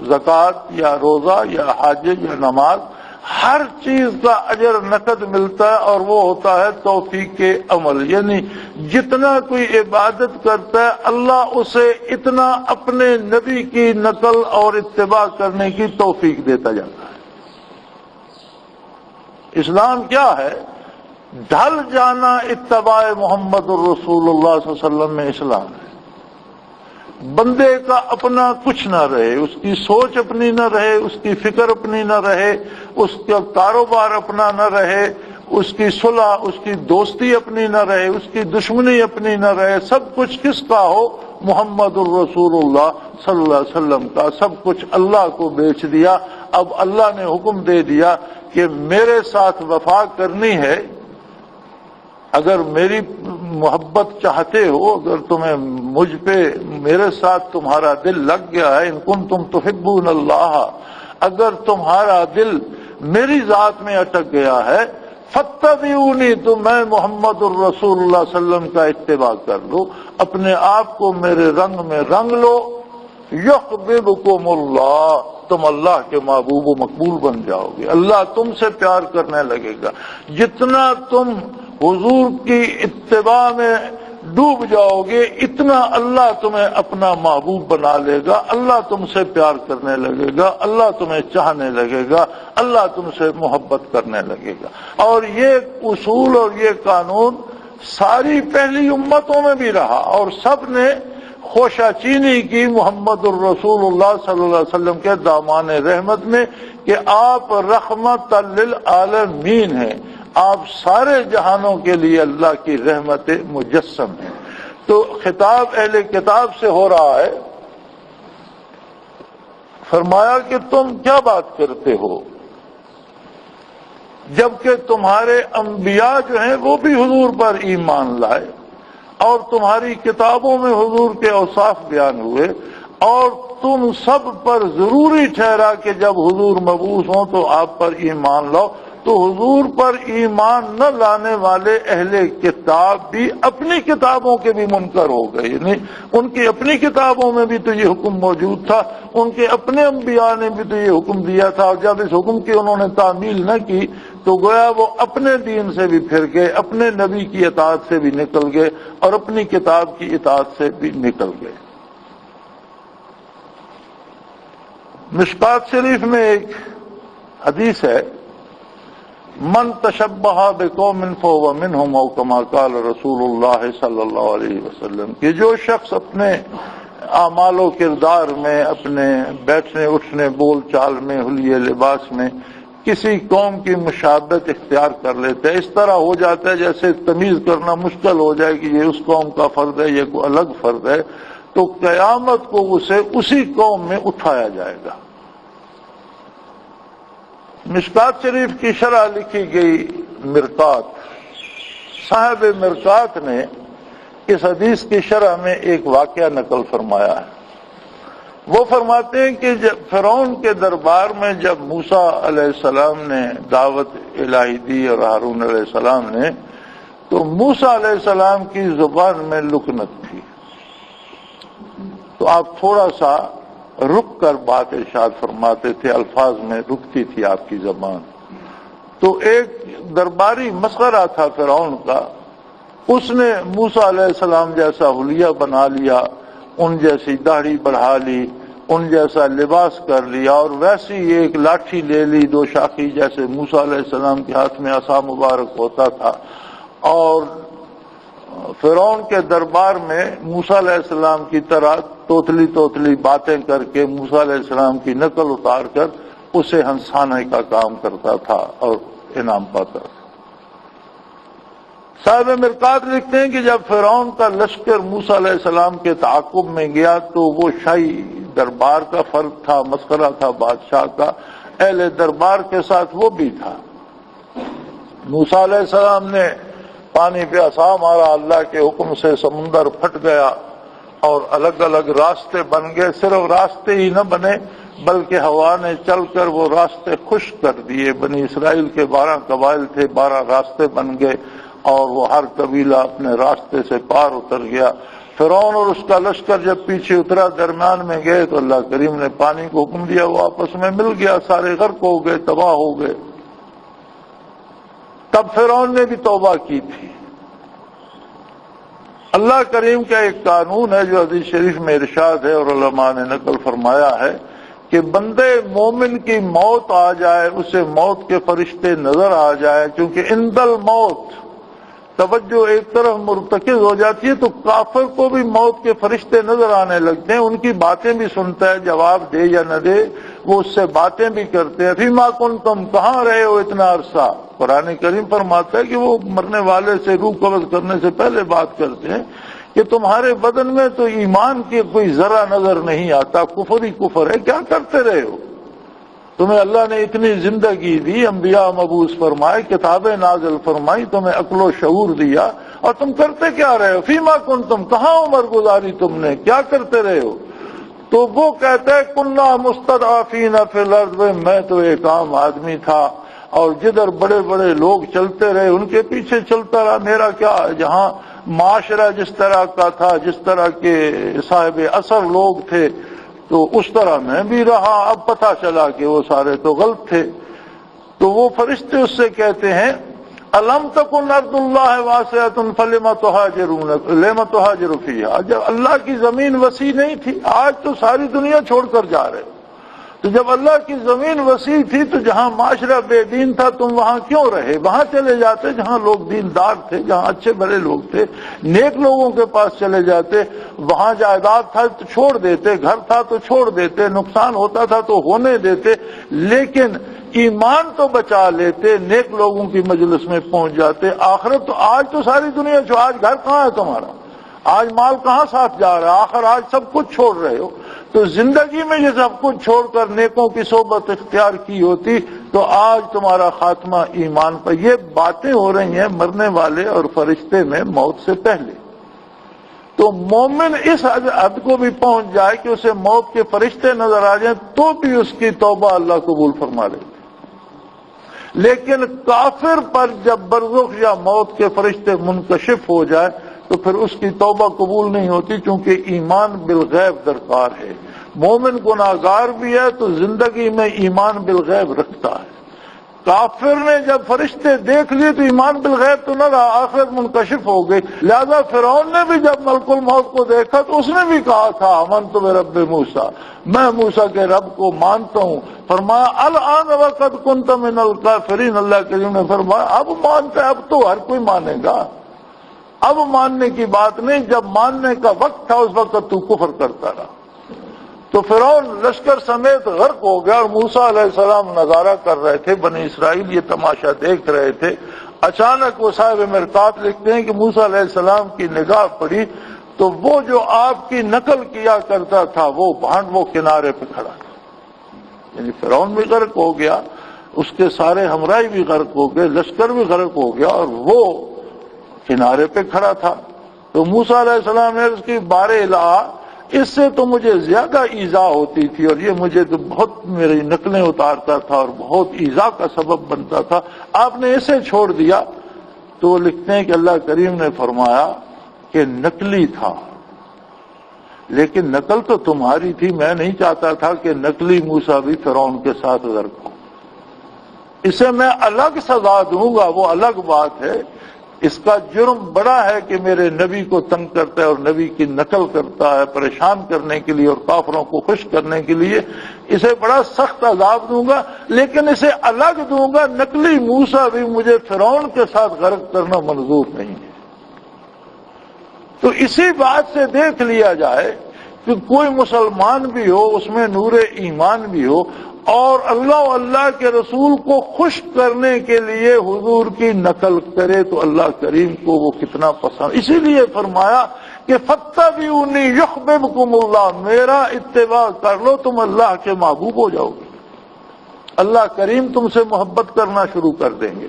S3: زکوٰۃ یا روزہ یا حج یا نماز، ہر چیز کا اجر نقد ملتا ہے اور وہ ہوتا ہے توفیق عمل. یعنی جتنا کوئی عبادت کرتا ہے اللہ اسے اتنا اپنے نبی کی نقل اور اتباع کرنے کی توفیق دیتا جاتا ہے. اسلام کیا ہے؟ ڈھل جانا اتباع محمد الرسول اللہ صلی اللہ علیہ وسلم میں اسلام ہے. بندے کا اپنا کچھ نہ رہے، اس کی سوچ اپنی نہ رہے، اس کی فکر اپنی نہ رہے، اس کا کاروبار اپنا نہ رہے، اس کی صلح، اس کی دوستی اپنی نہ رہے، اس کی دشمنی اپنی نہ رہے. سب کچھ کس کا ہو؟ محمد الرسول اللہ صلی اللہ علیہ وسلم کا. سب کچھ اللہ کو بیچ دیا. اب اللہ نے حکم دے دیا کہ میرے ساتھ وفا کرنی ہے، اگر میری محبت چاہتے ہو، اگر تمہیں مجھ پہ میرے ساتھ تمہارا دل لگ گیا ہے، ان کنتم تحبون اللہ، اگر تمہارا دل میری ذات میں اٹک گیا ہے، فاتبعونی، تو میں محمد الرسول اللہ صلی اللہ علیہ وسلم کا اتباع کر لو، اپنے آپ کو میرے رنگ میں رنگ لو. یحببکم اللہ، تم اللہ کے محبوب و مقبول بن جاؤ گے، اللہ تم سے پیار کرنے لگے گا۔ جتنا تم حضور کی اتباع میں ڈوب جاؤ گے اتنا اللہ تمہیں اپنا محبوب بنا لے گا، اللہ تم سے پیار کرنے لگے گا، اللہ تمہیں چاہنے لگے گا، اللہ تم سے محبت کرنے لگے گا۔ اور یہ اصول اور یہ قانون ساری پہلی امتوں میں بھی رہا، اور سب نے خوشا چینی کی محمد الرسول اللہ صلی اللہ علیہ وسلم کے دامان رحمت میں کہ آپ رحمت للعالمین ہیں، آپ سارے جہانوں کے لیے اللہ کی رحمت مجسم ہیں۔ تو خطاب اہل کتاب سے ہو رہا ہے، فرمایا کہ تم کیا بات کرتے ہو جبکہ تمہارے انبیاء جو ہیں وہ بھی حضور پر ایمان لائے، اور تمہاری کتابوں میں حضور کے اوصاف بیان ہوئے، اور تم سب پر ضروری ٹھہرا کہ جب حضور مبعوث ہوں تو آپ پر ایمان لاؤ۔ تو حضور پر ایمان نہ لانے والے اہل کتاب بھی اپنی کتابوں کے بھی منکر ہو گئے، یعنی ان کی اپنی کتابوں میں بھی تو یہ حکم موجود تھا، ان کے اپنے انبیاء نے بھی تو یہ حکم دیا تھا، اور جب اس حکم کی انہوں نے تعمیل نہ کی تو گویا وہ اپنے دین سے بھی پھر گئے، اپنے نبی کی اطاعت سے بھی نکل گئے، اور اپنی کتاب کی اطاعت سے بھی نکل گئے۔ مشکات شریف میں ایک حدیث ہے، من تشبہ بقوم فہو منہم او کما قال رسول اللہ صلی اللہ علیہ وسلم، کہ جو شخص اپنے اعمال و کردار میں، اپنے بیٹھنے اٹھنے بول چال میں، حلیے لباس میں کسی قوم کی مشابہت اختیار کر لیتا ہے، اس طرح ہو جاتا ہے جیسے تمیز کرنا مشکل ہو جائے کہ یہ اس قوم کا فرد ہے، یہ کوئی الگ فرد ہے، تو قیامت کو اسے اسی قوم میں اٹھایا جائے گا۔ مشکات شریف کی شرح لکھی گئی مرقات، صاحب مرقات نے اس حدیث کی شرح میں ایک واقعہ نقل فرمایا ہے۔ وہ فرماتے ہیں کہ جب فرعون کے دربار میں جب موسیٰ علیہ السلام نے دعوت الہی دی اور ہارون علیہ السلام نے، تو موسیٰ علیہ السلام کی زبان میں لکنت تھی، تو آپ تھوڑا سا رک کر بات ارشاد فرماتے تھے، الفاظ میں رکتی تھی آپ کی زبان۔ تو ایک درباری مسخرہ تھا فرعون کا، اس نے موسیٰ علیہ السلام جیسا حلیہ بنا لیا، ان جیسی داڑھی بڑھا لی، ان جیسا لباس کر لیا، اور ویسی ایک لاٹھی لے لی دو شاخی جیسے موسیٰ علیہ السلام کے ہاتھ میں عصا مبارک ہوتا تھا، اور فرعون کے دربار میں موسیٰ علیہ السلام کی طرح توتلی باتیں کر کے موسیٰ علیہ السلام کی نقل اتار کر اسے ہنسانے کا کام کرتا تھا اور انعام پاتا تھا۔ صاحب مرقات لکھتے ہیں کہ جب فرعون کا لشکر موسیٰ علیہ السلام کے تعاقب میں گیا تو وہ شاہی دربار کا فرد تھا، مسخرہ تھا بادشاہ کا، اہل دربار کے ساتھ وہ بھی تھا۔ موسیٰ علیہ السلام نے پانی پہ عصا مارا، اللہ کے حکم سے سمندر پھٹ گیا اور الگ الگ راستے بن گئے، صرف راستے ہی نہ بنے بلکہ ہوا نے چل کر وہ راستے خشک کر دیے۔ بنی اسرائیل کے 12 قبائل تھے، 12 راستے بن گئے، اور وہ ہر قبیلہ اپنے راستے سے پار اتر گیا۔ فرعون اور اس کا لشکر جب پیچھے اترا، درمیان میں گئے تو اللہ کریم نے پانی کو حکم دیا، وہ آپس میں مل گیا، سارے غرق ہو گئے، تباہ ہو گئے۔ تب فرعون نے بھی توبہ کی تھی۔ اللہ کریم کا ایک قانون ہے جو حدیث شریف میں ارشاد ہے اور علماء نے نقل فرمایا ہے کہ بندے مومن کی موت آ جائے، اسے موت کے فرشتے نظر آ جائے، کیونکہ عند الموت توجہ ایک طرف مرتکز ہو جاتی ہے تو کافر کو بھی موت کے فرشتے نظر آنے لگتے ہیں، ان کی باتیں بھی سنتا ہے، جواب دے یا نہ دے وہ اس سے باتیں بھی کرتے ہیں۔ فیما کنتم، کہاں رہے ہو اتنا عرصہ؟ قرآن کریم فرماتا ہے کہ وہ مرنے والے سے روح قبض کرنے سے پہلے بات کرتے ہیں کہ تمہارے بدن میں تو ایمان کی کوئی ذرہ نظر نہیں آتا، کفر ہی کفر ہے، کیا کرتے رہے ہو؟ تمہیں اللہ نے اتنی زندگی دی، انبیاء مبعوث فرمائے، کتابیں نازل فرمائی، تمہیں عقل و شعور دیا، اور تم کرتے کیا رہے ہو؟ فیما کنتم، کہاں عمر گزاری تم نے، کیا کرتے رہے ہو؟ تو وہ کہتا ہے کننا مستضعفین فی الارض، میں تو ایک عام آدمی تھا اور جدھر بڑے بڑے لوگ چلتے رہے ان کے پیچھے چلتا رہا، میرا کیا؟ جہاں معاشرہ جس طرح کا تھا، جس طرح کے صاحب اثر لوگ تھے، تو اس طرح میں بھی رہا. اب پتہ چلا کہ وہ سارے تو غلط تھے. تو وہ فرشتے اس سے کہتے ہیں الم تکن ارض اللہ واسعۃ فلم تہاجروا فیہا. جب اللہ کی زمین وسیع نہیں تھی، آج تو ساری دنیا چھوڑ کر جا رہے. تو جب اللہ کی زمین وسیع تھی تو جہاں معاشرہ بے دین تھا تم وہاں کیوں رہے؟ وہاں چلے جاتے جہاں لوگ دیندار تھے، جہاں اچھے بھلے لوگ تھے، نیک لوگوں کے پاس چلے جاتے. وہاں جائیداد تھا تو چھوڑ دیتے، گھر تھا تو چھوڑ دیتے، نقصان ہوتا تھا تو ہونے دیتے، لیکن ایمان تو بچا لیتے، نیک لوگوں کی مجلس میں پہنچ جاتے. آخرت تو آج تو ساری دنیا چھوڑ، آج گھر کہاں ہے تمہارا؟ آج مال کہاں ساتھ جا رہا ہے؟ آخر آج سب کچھ چھوڑ رہے ہو. تو زندگی میں یہ سب کچھ چھوڑ کر نیکوں کی صحبت اختیار کی ہوتی تو آج تمہارا خاتمہ ایمان پر. یہ باتیں ہو رہی ہیں مرنے والے اور فرشتے میں موت سے پہلے. تو مومن اس حد کو بھی پہنچ جائے کہ اسے موت کے فرشتے نظر آ جائیں تو بھی اس کی توبہ اللہ قبول فرما لے. لیکن کافر پر جب برزخ یا موت کے فرشتے منکشف ہو جائے تو پھر اس کی توبہ قبول نہیں ہوتی، چونکہ ایمان بالغیب درکار ہے. مومن گناہگار بھی ہے تو زندگی میں ایمان بالغیب رکھتا ہے. کافر نے جب فرشتے دیکھ لیے تو ایمان بالغیب تو نہ رہا، آخرت منکشف ہو گئی. لہذا فرعون نے بھی جب ملک الموت کو دیکھا تو اس نے بھی کہا تھا آمنت برب موسیٰ، میں موسیٰ کے رب کو مانتا ہوں. فرمایا الآن وقد کنت من الکافرین. اللہ کریم نے فرمایا اب مانتا ہے، اب تو ہر کوئی مانے گا. اب ماننے کی بات نہیں، جب ماننے کا وقت تھا اس وقت تو کفر کرتا رہا. تو فرعون لشکر سمیت غرق ہو گیا اور موسیٰ علیہ السلام نظارہ کر رہے تھے. بنی اسرائیل یہ تماشا دیکھ رہے تھے. اچانک وہ صاحب مرقات لکھتے ہیں کہ موسیٰ علیہ السلام کی نگاہ پڑی تو وہ جو آپ کی نقل کیا کرتا تھا وہ بھانڈ وہ کنارے پہ کھڑا تھا. یعنی فرعون بھی غرق ہو گیا، اس کے سارے ہمراہی بھی غرق ہو گئے، لشکر بھی غرق ہو گیا اور وہ کنارے پہ کھڑا تھا. تو موسیٰ علیہ السلام نے اس کی بار الہ، اس سے تو مجھے زیادہ ایذا ہوتی تھی اور یہ مجھے تو بہت میری نقلیں اتارتا تھا اور بہت ایذا کا سبب بنتا تھا، آپ نے اسے چھوڑ دیا. تو وہ لکھتے ہیں کہ اللہ کریم نے فرمایا کہ نقلی تھا، لیکن نقل تو تمہاری تھی. میں نہیں چاہتا تھا کہ نقلی موسیٰ بھی فرعون کے ساتھ غرق ہو. اسے میں الگ سزا دوں گا، وہ الگ بات ہے. اس کا جرم بڑا ہے کہ میرے نبی کو تنگ کرتا ہے اور نبی کی نقل کرتا ہے پریشان کرنے کے لیے اور کافروں کو خوش کرنے کے لیے. اسے بڑا سخت عذاب دوں گا، لیکن اسے الگ دوں گا. نقلی موسیٰ بھی مجھے فرعون کے ساتھ غرق کرنا منظور نہیں ہے. تو اسی بات سے دیکھ لیا جائے کہ کوئی مسلمان بھی ہو اس میں نور ایمان بھی ہو اور اللہ کے رسول کو خوش کرنے کے لیے حضور کی نقل کرے تو اللہ کریم کو وہ کتنا پسند. اسی لیے فرمایا کہ فاتبعونی یحببکم اللہ، میرا اتباع کر لو تم اللہ کے محبوب ہو جاؤ گے. اللہ کریم تم سے محبت کرنا شروع کر دیں گے.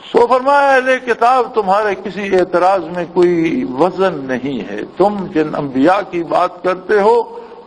S3: سو فرمایا اہل کتاب تمہارے کسی اعتراض میں کوئی وزن نہیں ہے. تم جن انبیاء کی بات کرتے ہو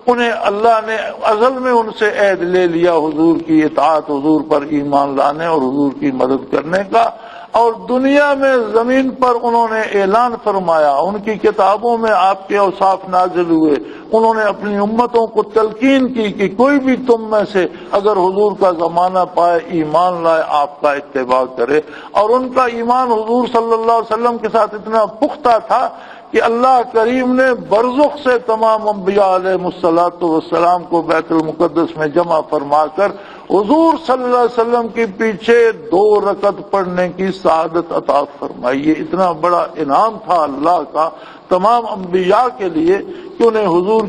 S3: انہیں اللہ نے ازل میں ان سے عہد لے لیا حضور کی اطاعت، حضور پر ایمان لانے اور حضور کی مدد کرنے کا. اور دنیا میں زمین پر انہوں نے اعلان فرمایا، ان کی کتابوں میں آپ کے اوصاف نازل ہوئے. انہوں نے اپنی امتوں کو تلقین کی کہ کوئی بھی تم میں سے اگر حضور کا زمانہ پائے ایمان لائے آپ کا اتباع کرے. اور ان کا ایمان حضور صلی اللہ علیہ وسلم کے ساتھ اتنا پختہ تھا کہ اللہ کریم نے برزخ سے تمام انبیاء علیہ السلام کو بیت المقدس میں جمع فرما کر حضور صلی اللہ علیہ وسلم کے پیچھے 2 رکعت پڑھنے کی سعادت عطا فرمائی. یہ اتنا بڑا انعام تھا اللہ کا تمام انبیاء کے لیے کہ انہیں حضور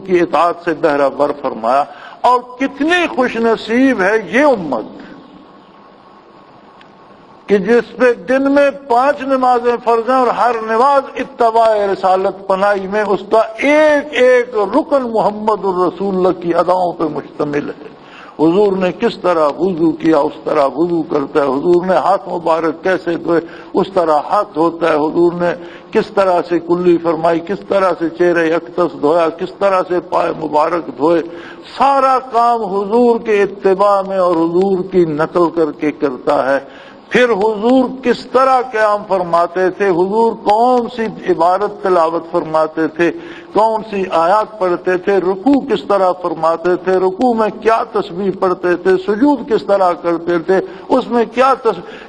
S3: کی اطاعت سے بہرہ بر فرمایا. اور کتنی خوش نصیب ہے یہ امت کہ جس پہ دن میں 5 نمازیں فرض ہیں اور ہر نماز اتباع رسالت پناہی میں اس کا ایک ایک رکن محمد الرسول اللہ کی اداؤں پہ مشتمل ہے. حضور نے کس طرح وضو کیا اس طرح وضو کرتا ہے. حضور نے ہاتھ مبارک کیسے دھوئے اس طرح ہاتھ دھوتا ہے. حضور نے کس طرح سے کلی فرمائی، کس طرح سے چہرے اقدس دھویا، کس طرح سے پائے مبارک دھوئے. سارا کام حضور کے اتباع میں اور حضور کی نقل کر کے کرتا ہے. پھر حضور کس طرح قیام فرماتے تھے، حضور کون سی عبارت تلاوت فرماتے تھے، کون سی آیات پڑھتے تھے، رکوع کس طرح فرماتے تھے، رکوع میں کیا تسبیح پڑھتے تھے، سجود کس طرح کرتے تھے، اس میں کیا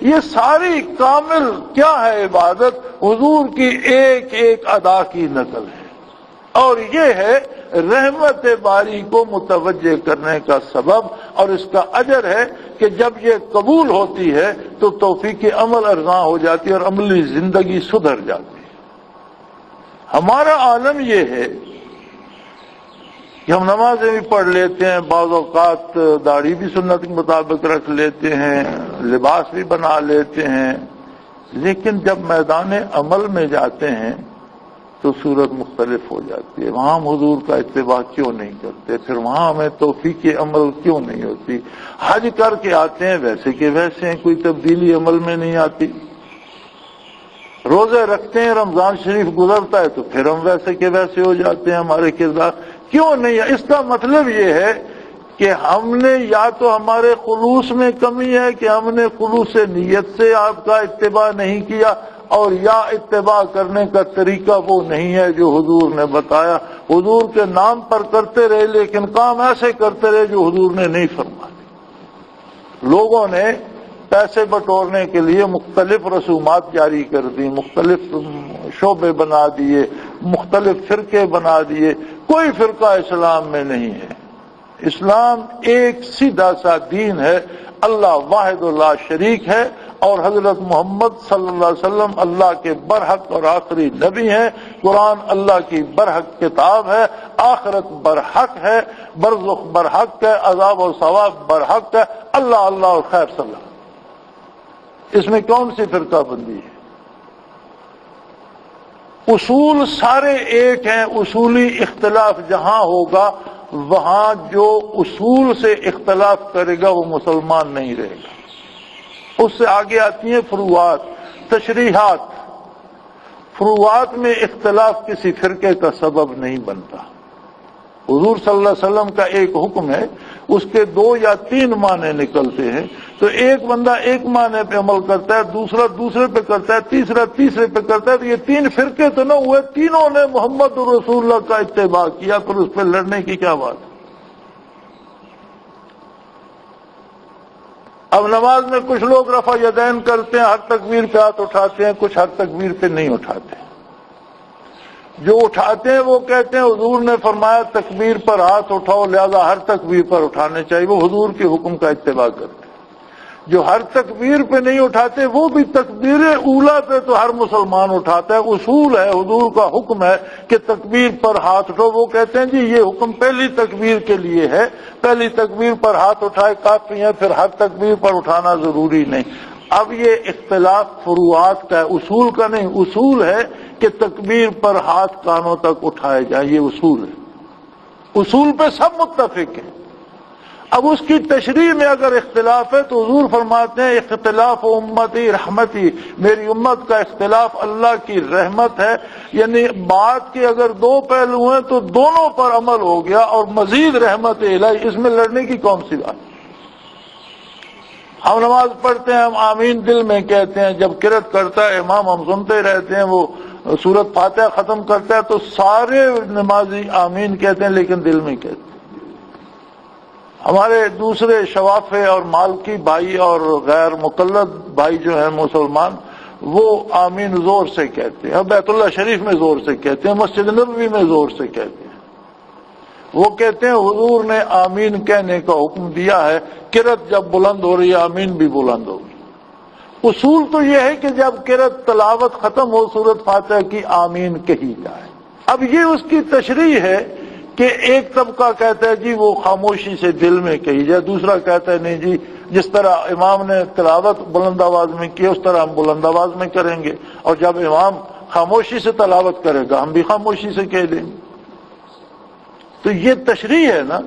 S3: یہ ساری کامل کیا ہے عبادت، حضور کی ایک ایک ادا کی نقل ہے، اور یہ ہے رحمت باری کو متوجہ کرنے کا سبب، اور اس کا اجر ہے کہ جب یہ قبول ہوتی ہے تو توفیق عمل ارزاں ہو جاتی ہے اور عملی زندگی سدھر جاتی ہے۔ ہمارا عالم یہ ہے کہ ہم نمازیں بھی پڑھ لیتے ہیں، بعض اوقات داڑھی بھی سنت کے مطابق رکھ لیتے ہیں، لباس بھی بنا لیتے ہیں، لیکن جب میدان عمل میں جاتے ہیں تو صورت مختلف ہو جاتی ہے۔ وہاں ہم حضور کا اتباع کیوں نہیں کرتے، پھر وہاں ہمیں توفیق عمل کیوں نہیں ہوتی؟ حج کر کے آتے ہیں ویسے کہ ویسے ہیں، کوئی تبدیلی عمل میں نہیں آتی، روزے رکھتے ہیں، رمضان شریف گزرتا ہے تو پھر ہم ویسے کہ ویسے ہو جاتے ہیں، ہمارے کردار کیوں نہیں ہے؟ اس کا مطلب یہ ہے کہ ہم نے یا تو ہمارے خلوص میں کمی ہے کہ ہم نے خلوص نیت سے آپ کا اتباع نہیں کیا، اور یا اتباع کرنے کا طریقہ وہ نہیں ہے جو حضور نے بتایا، حضور کے نام پر کرتے رہے لیکن کام ایسے کرتے رہے جو حضور نے نہیں فرمایا۔ لوگوں نے پیسے بٹورنے کے لیے مختلف رسومات جاری کر دی، مختلف شعبے بنا دیے، مختلف فرقے بنا دیے، کوئی فرقہ اسلام میں نہیں ہے۔ اسلام ایک سیدھا سا دین ہے، اللہ واحد لا شریک ہے، اور حضرت محمد صلی اللہ علیہ وسلم اللہ کے برحق اور آخری نبی ہیں، قرآن اللہ کی برحق کتاب ہے، آخرت برحق ہے، برزخ برحق ہے، عذاب و ثواب برحق ہے، اللہ اللہ اور خیر صلی اللہ۔ اس میں کون سی فرقہ بندی ہے؟ اصول سارے ایک ہیں، اصولی اختلاف جہاں ہوگا وہاں جو اصول سے اختلاف کرے گا وہ مسلمان نہیں رہے گا۔ اس سے آگے آتی ہیں فروعات، تشریحات۔ فروعات میں اختلاف کسی فرقے کا سبب نہیں بنتا۔ حضور صلی اللہ علیہ وسلم کا ایک حکم ہے، اس کے 2 یا 3 معنی نکلتے ہیں، تو ایک بندہ ایک معنی پہ عمل کرتا ہے، دوسرا دوسرے پہ کرتا ہے، تیسرا تیسرے پہ کرتا ہے، تو یہ 3 فرقے تو نہ ہوئے، تینوں نے محمد رسول اللہ کا اتباع کیا، پھر اس پہ لڑنے کی کیا بات ہے؟ اب نماز میں کچھ لوگ رفع یدین کرتے ہیں، ہر تکبیر پہ ہاتھ اٹھاتے ہیں، کچھ ہر تکبیر پہ نہیں اٹھاتے۔ جو اٹھاتے ہیں وہ کہتے ہیں حضور نے فرمایا تکبیر پر ہاتھ اٹھاؤ، لہذا ہر تکبیر پر اٹھانے چاہیے، وہ حضور کے حکم کا اتباع کرتے ہیں۔ جو ہر تکبیر پہ نہیں اٹھاتے وہ بھی تکبیر اولا پہ تو ہر مسلمان اٹھاتا ہے، اصول ہے، حضور کا حکم ہے کہ تکبیر پر ہاتھ اٹھو، وہ کہتے ہیں جی یہ حکم پہلی تکبیر کے لیے ہے، پہلی تکبیر پر ہاتھ اٹھائے کافی ہے، پھر ہر تکبیر پر اٹھانا ضروری نہیں۔ اب یہ اختلاف فروعات کا ہے، اصول کا نہیں۔ اصول ہے کہ تکبیر پر ہاتھ کانوں تک اٹھائے جائیں، یہ اصول ہے، اصول پہ سب متفق ہیں۔ اب اس کی تشریح میں اگر اختلاف ہے تو حضور فرماتے ہیں اختلاف امتی رحمتی، میری امت کا اختلاف اللہ کی رحمت ہے، یعنی بات کے اگر 2 پہلو ہیں تو دونوں پر عمل ہو گیا، اور مزید رحمت الہی، اس میں لڑنے کی کون سی بات؟ ہم نماز پڑھتے ہیں، ہم آمین دل میں کہتے ہیں، جب قرات کرتا ہے امام ہم سنتے رہتے ہیں، وہ سورۃ فاتحہ ختم کرتا ہے تو سارے نمازی آمین کہتے ہیں لیکن دل میں کہتے ہیں۔ ہمارے دوسرے شوافع اور مالکی بھائی اور غیر مقلد بھائی جو ہیں مسلمان، وہ آمین زور سے کہتے ہیں، بیت اللہ شریف میں زور سے کہتے ہیں، مسجد نبوی میں زور سے کہتے ہیں۔ وہ کہتے ہیں حضور نے آمین کہنے کا حکم دیا ہے، قرات جب بلند ہو رہی ہے آمین بھی بلند ہوگی۔ اصول تو یہ ہے کہ جب قرات تلاوت ختم ہو سورۃ فاتحہ کی آمین کہی جائے۔ اب یہ اس کی تشریح ہے کہ ایک طبقہ کہتا ہے جی وہ خاموشی سے دل میں کہی جائے، دوسرا کہتا ہے نہیں جی جس طرح امام نے تلاوت بلند آواز میں کی اس طرح ہم بلند آواز میں کریں گے، اور جب امام خاموشی سے تلاوت کرے گا ہم بھی خاموشی سے کہہ دیں گے۔ تو یہ تشریح ہے نا۔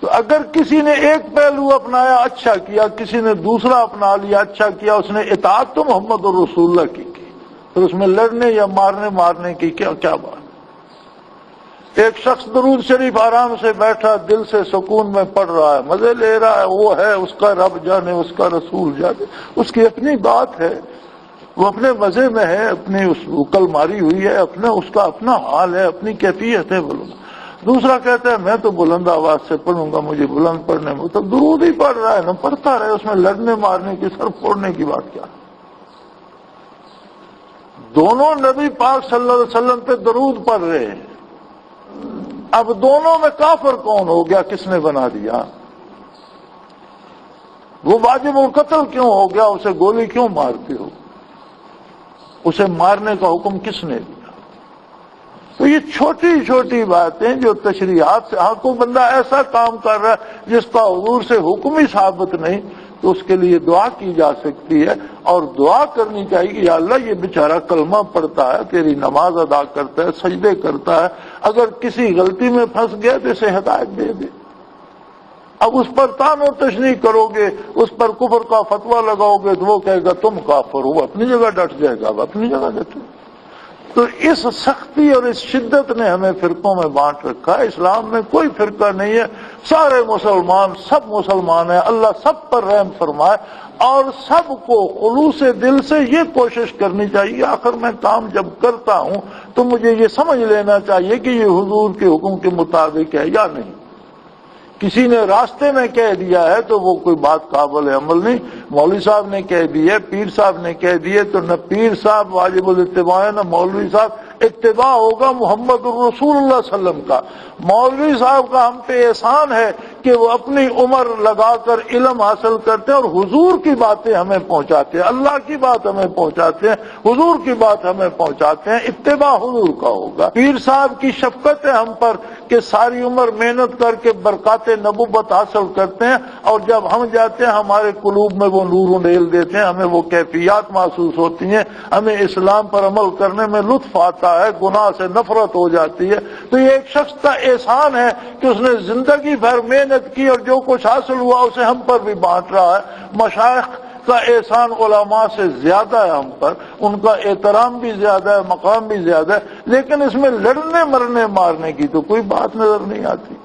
S3: تو اگر کسی نے ایک پہلو اپنایا اچھا کیا، کسی نے دوسرا اپنا لیا اچھا کیا، اس نے اطاعت تو محمد رسول اللہ کی، پھر اس میں لڑنے یا مارنے کی کیا بات؟ ایک شخص درود شریف آرام سے بیٹھا دل سے سکون میں پڑھ رہا ہے، مزے لے رہا ہے، وہ ہے اس کا رب جانے، اس کا رسول جانے، اس کی اپنی بات ہے، وہ اپنے مزے میں ہے، اپنی اس عقل ماری ہوئی ہے، اس کا اپنا حال ہے، اپنی کیفیت ہے بولوں۔ دوسرا کہتا ہے میں تو بلند آواز سے پڑھوں گا، مجھے بلند پڑھنے میں، تو درود ہی پڑھ رہا ہے نا، پڑھتا رہے، اس میں لڑنے مارنے کی، سر پھوڑنے کی بات کیا؟ دونوں نبی پاک صلی اللہ علیہ وسلم پہ درود پڑھ رہے ہیں، اب دونوں میں کافر کون ہو گیا؟ کس نے بنا دیا؟ وہ واجب القتل کیوں ہو گیا؟ اسے گولی کیوں مارتے ہو؟ اسے مارنے کا حکم کس نے دیا؟ تو یہ چھوٹی چھوٹی باتیں جو تشریحات سے، ہاں کوئی بندہ ایسا کام کر رہا ہے جس کا حضور سے حکم ہی ثابت نہیں، تو اس کے لیے دعا کی جا سکتی ہے، اور دعا کرنی چاہیے کہ یا اللہ یہ بیچارہ کلمہ پڑھتا ہے، تیری نماز ادا کرتا ہے، سجدے کرتا ہے، اگر کسی غلطی میں پھنس گیا تو اسے ہدایت دے دے۔ اب اس پر تان و تشنیع کرو گے، اس پر کفر کا فتویٰ لگاؤ گے، تو وہ کہے گا تم کافر ہو، اپنی جگہ ڈٹ جائے گا، اب اپنی جگہ ڈٹے۔ تو اس سختی اور اس شدت نے ہمیں فرقوں میں بانٹ رکھا ہے۔ اسلام میں کوئی فرقہ نہیں ہے، سارے مسلمان، سب مسلمان ہیں، اللہ سب پر رحم فرمائے، اور سب کو خلوص دل سے یہ کوشش کرنی چاہیے، آخر میں کام جب کرتا ہوں تو مجھے یہ سمجھ لینا چاہیے کہ یہ حضور کے حکم کے مطابق ہے یا نہیں۔ کسی نے راستے میں کہہ دیا ہے تو وہ کوئی بات قابل عمل نہیں، مولوی صاحب نے کہہ دیے، پیر صاحب نے کہہ دیے، تو نہ پیر صاحب واجب الاتباع ہے، نہ مولوی صاحب، اتباع ہوگا محمد الرسول اللہ صلی اللہ علیہ وسلم کا۔ مولوی صاحب کا ہم پہ احسان ہے کہ وہ اپنی عمر لگا کر علم حاصل کرتے ہیں اور حضور کی باتیں ہمیں پہنچاتے ہیں، اللہ کی بات ہمیں پہنچاتے ہیں، حضور کی بات ہمیں پہنچاتے ہیں، اتباع حضور کا ہوگا۔ پیر صاحب کی شفقت ہے ہم پر کہ ساری عمر محنت کر کے برکات نبوت حاصل کرتے ہیں، اور جب ہم جاتے ہیں ہمارے قلوب میں وہ نور ڈیل دیتے ہیں، ہمیں وہ کیفیات محسوس ہوتی ہیں، ہمیں اسلام پر عمل کرنے میں لطف آتا ہے، گناہ سے نفرت ہو جاتی ہے۔ تو یہ ایک شخص کا احسان ہے کہ اس نے زندگی بھر محنت کی اور جو کچھ حاصل ہوا اسے ہم پر بھی بانٹ رہا ہے۔ مشائخ کا احسان علماء سے زیادہ ہے ہم پر، ان کا احترام بھی زیادہ ہے، مقام بھی زیادہ ہے، لیکن اس میں لڑنے مرنے مارنے کی تو کوئی بات نظر نہیں آتی۔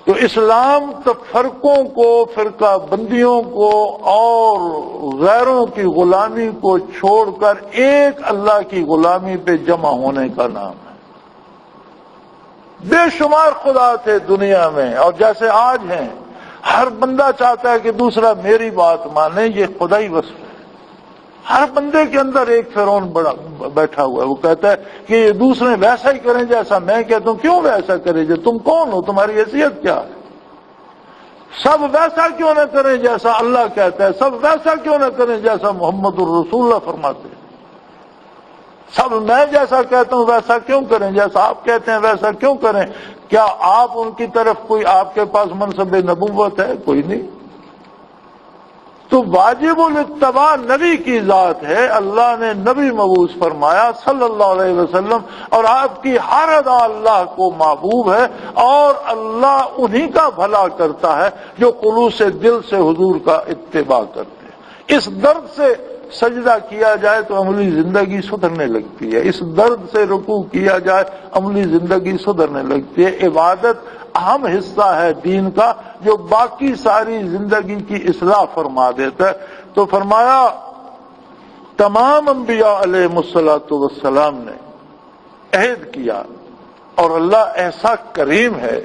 S3: تو اسلام فرقوں کو، فرقہ بندیوں کو اور غیروں کی غلامی کو چھوڑ کر ایک اللہ کی غلامی پہ جمع ہونے کا نام ہے۔ بے شمار خدا تھے دنیا میں، اور جیسے آج ہیں، ہر بندہ چاہتا ہے کہ دوسرا میری بات مانے، یہ خدائی وصف ہے۔ ہر بندے کے اندر ایک فرعون بیٹھا ہوا ہے، وہ کہتا ہے کہ یہ دوسرے ویسا ہی کریں جیسا میں کہتا ہوں۔ کیوں ویسا کرے؟ جو تم کون ہو، تمہاری حیثیت کیا ہے؟ سب ویسا کیوں نہ کریں جیسا اللہ کہتا ہے؟ سب ویسا کیوں نہ کریں جیسا محمد الرسول اللہ فرماتے ہیں؟ سب میں جیسا کہتا ہوں ویسا کیوں کریں؟ جیسا آپ کہتے ہیں ویسا کیوں کریں؟ کیا آپ ان کی طرف کوئی آپ کے پاس منصب نبوت ہے؟ کوئی نہیں۔ تو واجب الاتباع نبی کی ذات ہے، اللہ نے نبی مبعوث فرمایا صلی اللہ علیہ وسلم، اور آپ کی ہر ادا اللہ کو محبوب ہے، اور اللہ انہی کا بھلا کرتا ہے جو خلوص دل سے حضور کا اتباع کرتے ہیں۔ اس درد سے سجدہ کیا جائے تو عملی زندگی سدھرنے لگتی ہے، اس درد سے رکوع کیا جائے عملی زندگی سدھرنے لگتی ہے۔ عبادت اہم حصہ ہے دین کا جو باقی ساری زندگی کی اصلاح فرما دیتا ہے۔ تو فرمایا تمام انبیاء علیہ الصلوۃ والسلام نے عہد کیا، اور اللہ ایسا کریم ہے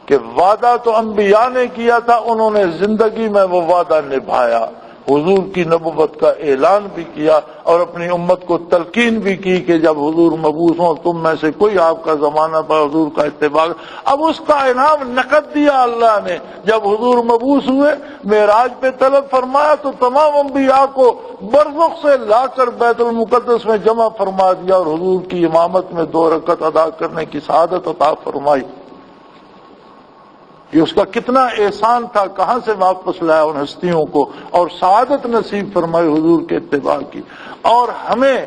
S3: کہ وعدہ تو انبیاء نے کیا تھا، انہوں نے زندگی میں وہ وعدہ نبھایا، حضور کی نبوت کا اعلان بھی کیا، اور اپنی امت کو تلقین بھی کی کہ جب حضور مبعوث ہوں تم میں سے کوئی آپ کا زمانہ پر حضور کا اتباع۔ اب اس کا انعام نقد دیا اللہ نے، جب حضور مبعوث ہوئے، معراج پہ طلب فرمایا تو تمام انبیاء کو برزخ سے لا کر بیت المقدس میں جمع فرما دیا، اور حضور کی امامت میں 2 رکعت ادا کرنے کی سعادت عطا فرمائی۔ یہ اس کا کتنا احسان تھا، کہاں سے واپس لایا ان ہستیوں کو، اور سعادت نصیب فرمائی حضور کے اتباع کی، اور ہمیں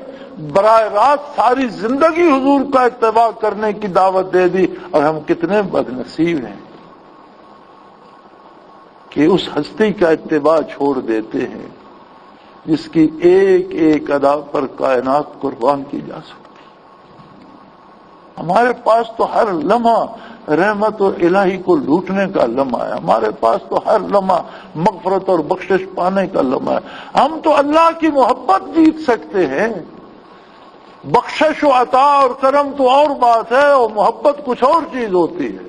S3: براہ راست ساری زندگی حضور کا اتباع کرنے کی دعوت دے دی۔ اور ہم کتنے بد نصیب ہیں کہ اس ہستی کا اتباع چھوڑ دیتے ہیں جس کی ایک ایک ادا پر کائنات قربان کی جا سکتی۔ ہمارے پاس تو ہر لمحہ رحمت اور الہی کو لوٹنے کا لمحہ ہے، ہمارے پاس تو ہر لمحہ مغفرت اور بخشش پانے کا لمحہ ہے۔ ہم تو اللہ کی محبت جیت سکتے ہیں، بخشش و عطا اور کرم تو اور بات ہے، اور محبت کچھ اور چیز ہوتی ہے۔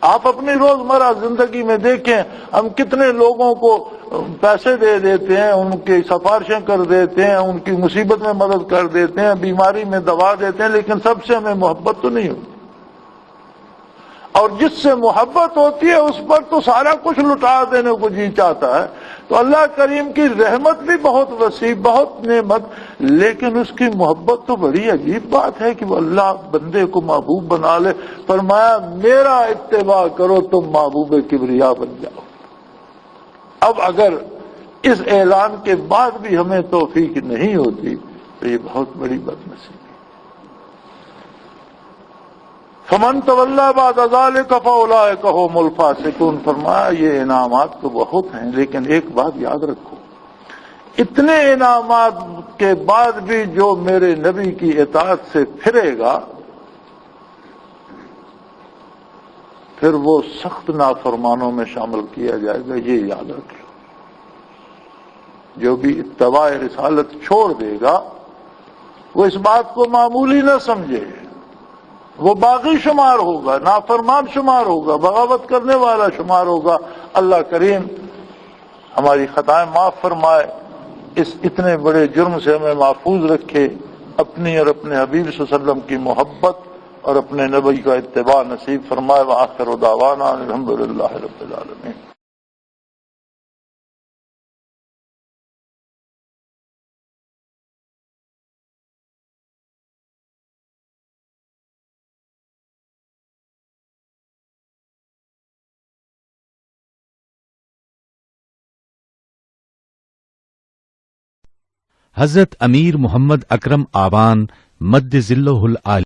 S3: آپ اپنی روزمرہ زندگی میں دیکھیں، ہم کتنے لوگوں کو پیسے دے دیتے ہیں، ان کی سفارشیں کر دیتے ہیں، ان کی مصیبت میں مدد کر دیتے ہیں، بیماری میں دوا دیتے ہیں، لیکن سب سے ہمیں محبت تو نہیں ہوتی، اور جس سے محبت ہوتی ہے اس پر تو سارا کچھ لٹا دینے کو جی چاہتا ہے۔ تو اللہ کریم کی رحمت بھی بہت وسیع، بہت نعمت، لیکن اس کی محبت تو بڑی عجیب بات ہے کہ وہ اللہ بندے کو محبوب بنا لے۔ فرمایا میرا اتباع کرو تم محبوب کبریا بن جاؤ۔ اب اگر اس اعلان کے بعد بھی ہمیں توفیق نہیں ہوتی تو یہ بہت بڑی بدنصیبی۔ فمن تولی بعد ذلک فاولئک هم الفاسقون، فرمایا یہ انعامات تو بہت ہیں، لیکن ایک بات یاد رکھو، اتنے انعامات کے بعد بھی جو میرے نبی کی اطاعت سے پھرے گا پھر وہ سخت نافرمانوں میں شامل کیا جائے گا، یہ یاد رکھ لو۔ جو بھی اتباع رسالت چھوڑ دے گا وہ اس بات کو معمولی نہ سمجھے، وہ باغی شمار ہوگا، نافرمان شمار ہوگا، بغاوت کرنے والا شمار ہوگا۔ اللہ کریم ہماری خطائیں معاف فرمائے، اس اتنے بڑے جرم سے ہمیں محفوظ رکھے، اپنی اور اپنے حبیب صلی اللہ علیہ وسلم کی محبت اور اپنے نبی کا اتباع نصیب فرمائے۔ وآخر دعوانا الحمدللہ رب العالمین۔
S4: حضرت امیر محمد اکرم آبان مد ظلہ العالی